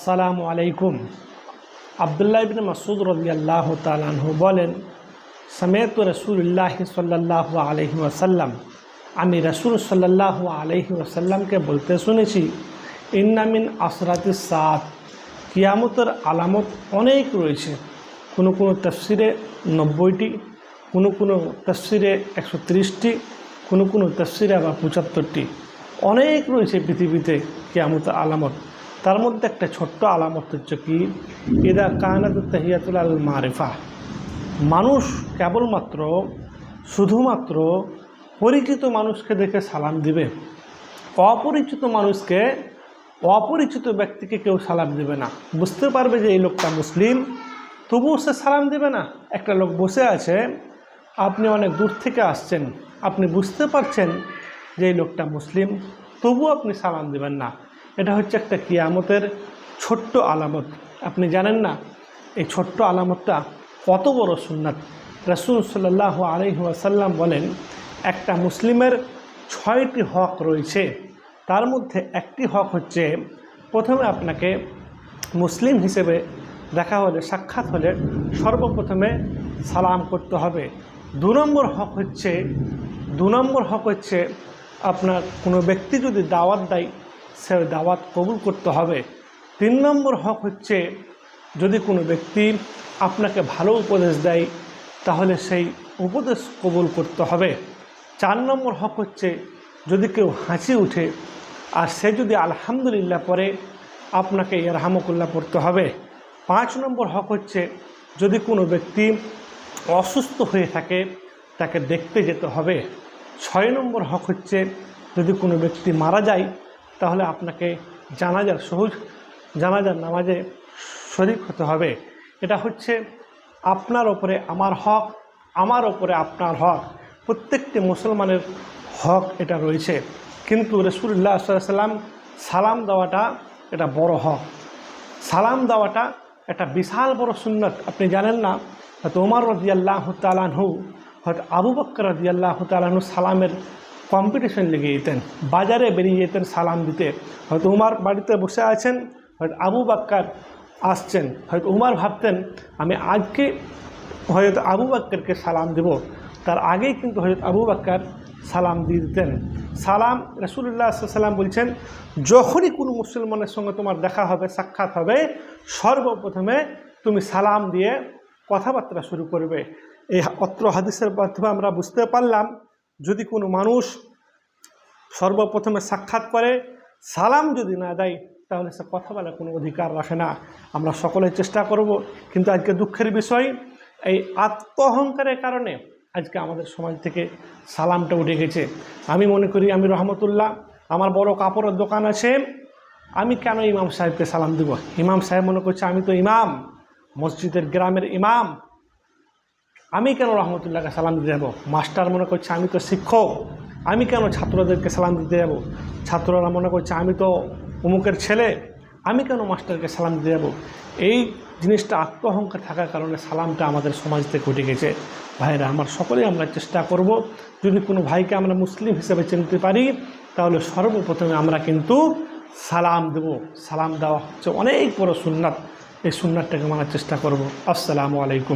আসসালামু আলাইকুম। আব্দুল্লাহ ইবনে মাসউদ রাদিয়াল্লাহু তাআলা আনহু বলেন, সামি'তু রাসূলুল্লাহ সাল্লাল্লাহু আলাইহি ওয়াসাল্লাম, আমি রাসূল সাল্লাল্লাহু আলাইহি ওয়াসাল্লামকে বলতে শুনেছি, ইন্না মিন আসরাতিস সাআত, কিয়ামতের আলামত অনেক রয়েছে। কোনো কোনো তাফসিরে 90টি, কোনো কোনো তাফসিরে 130টি, কোনো কোনো তাফসিরে আবার 75টি। অনেক রয়েছে পৃথিবীতে কিয়ামতের আলামত। তার মধ্যে একটা ছোট্ট আলামত হচ্ছে কি, ইদা কানাত তাহিয়াতুল আল মারিফা, মানুষ কেবলমাত্র শুধুমাত্র পরিচিত মানুষকে দেখে সালাম দিবে, অপরিচিত মানুষকে, অপরিচিত ব্যক্তিকে কেউ সালাম দেবে না। বুঝতে পারবে যে এই লোকটা মুসলিম, তবুও সে সালাম দেবে না। একটা লোক বসে আছে, আপনি অনেক দূর থেকে আসছেন, আপনি বুঝতে পারছেন যে এই লোকটা মুসলিম, তবুও আপনি সালাম দেবেন না। এটা হচ্ছে একটা কিয়ামতের ছোট্ট আলামত। আপনি জানেন না এই ছোট্ট আলামতটা কত বড় সুন্নাত। রাসূল সাল্লাল্লাহু আলাইহি ওয়াসাল্লাম বলেন, একটা মুসলিমের 6টি হক রয়েছে। তার মধ্যে একটি হক হচ্ছে, প্রথমে আপনাকে মুসলিম হিসেবে দেখা হলে, সাক্ষাৎ হলে সর্বপ্রথমে সালাম করতে হবে। 2 নম্বর হক হচ্ছে আপনার কোনো ব্যক্তি যদি দাওয়াত দেয়, সে দাওয়াত কবুল করতে হবে। 3 নম্বর হক হচ্ছে, যদি কোনো ব্যক্তি আপনাকে ভালো উপদেশ দেয়, তাহলে সেই উপদেশ কবুল করতে হবে। 4 নম্বর হক হচ্ছে, যদি কেউ হাসি উঠে আর সে যদি আলহামদুলিল্লাহ পড়ে, আপনাকে ইয়ারহামুকুল্লাহ পড়তে হবে। 5 নম্বর হক হচ্ছে, যদি কোনো ব্যক্তি অসুস্থ হয়ে থাকে, তাকে দেখতে যেতে হবে। 6 নম্বর হক হচ্ছে, যদি কোনো ব্যক্তি মারা যায়, তাহলে আপনাকে জানাজার নামাজে শরীক হতে হবে। এটা হচ্ছে আপনার ওপরে আমার হক, আমার ওপরে আপনার হক, প্রত্যেকটি মুসলমানের হক এটা রয়েছে। কিন্তু রাসূলুল্লাহ সাল্লাল্লাহু আলাইহি ওয়াসাল্লাম সালাম দেওয়াটা এটা বড় হক। সালাম দেওয়াটা একটা বিশাল বড় সুন্নাত। আপনি জানেন না, হয়তো ওমর রাদিয়াল্লাহু তাআলা আনহু, হয়তো আবু বকর রাদিয়াল্লাহু তাআলা আনহু সালামের কম্পিটিশন লেগে যেতেন, বাজারে বেরিয়ে যেতেন সালাম দিতে। হয়তো উমর বাড়িতে বসে আছেন, হয়তো আবু বকর আসছেন, হয়তো উমর ভাবতেন আমি আজকে হয়তো আবু বকরকে সালাম দেব, তার আগেই কিন্তু হয়তো আবু বকর সালাম দিয়ে দিতেন। সালাম, রাসূলুল্লাহ সাল্লাল্লাহু আলাইহি ওয়াসাল্লাম বলছেন, যখনই কোনো মুসলমানের সঙ্গে তোমার দেখা হবে, সাক্ষাৎ হবে, সর্বপ্রথমে তুমি সালাম দিয়ে কথাবার্তা শুরু করবে। এই অত্র হাদিসের মাধ্যমে আমরা বুঝতে পারলাম, যদি কোনো মানুষ সর্বপ্রথমে সাক্ষাৎ করে, সালাম যদি না দেয়, তাহলে সে কথা বলার কোনো অধিকার রাখে না। আমরা সকলে চেষ্টা করব। কিন্তু আজকে দুঃখের বিষয়, এই আত্মঅহংকারের কারণে আজকে আমাদের সমাজ থেকে সালামটা উঠে গেছে। আমি মনে করি, আমি রহমতুল্লাহ, আমার বড় কাপড়ের দোকান আছে, আমি কেন ইমাম সাহেবকে সালাম দেব? ইমাম সাহেব মনে করছে আমি তো ইমাম, মসজিদের গ্রামের ইমাম, আমি কেন রহমতুল্লাহকে সালাম দিতে যাব? মাস্টার মনে করছে আমি তো শিক্ষক, আমি কেন ছাত্রদেরকে সালাম দিতে যাব? ছাত্ররা মনে করছে আমি তো অমুকের ছেলে, আমি কেন মাস্টারকে সালাম দিতে যাব? এই জিনিসটা আত্মঅহংকার থাকার কারণে সালামটা আমাদের সমাজ থেকে উঠে গেছে। ভাইরা আমার, সকলেই আমরা চেষ্টা করব, যদি কোনো ভাইকে আমরা মুসলিম হিসেবে চিনতে পারি, তাহলে সর্বপ্রথমে আমরা কিন্তু সালাম দেব। সালাম দেওয়া হচ্ছে অনেক বড় সুন্নাত। এই সুন্নাতটাকে মানার চেষ্টা করব। আসসালামু আলাইকুম।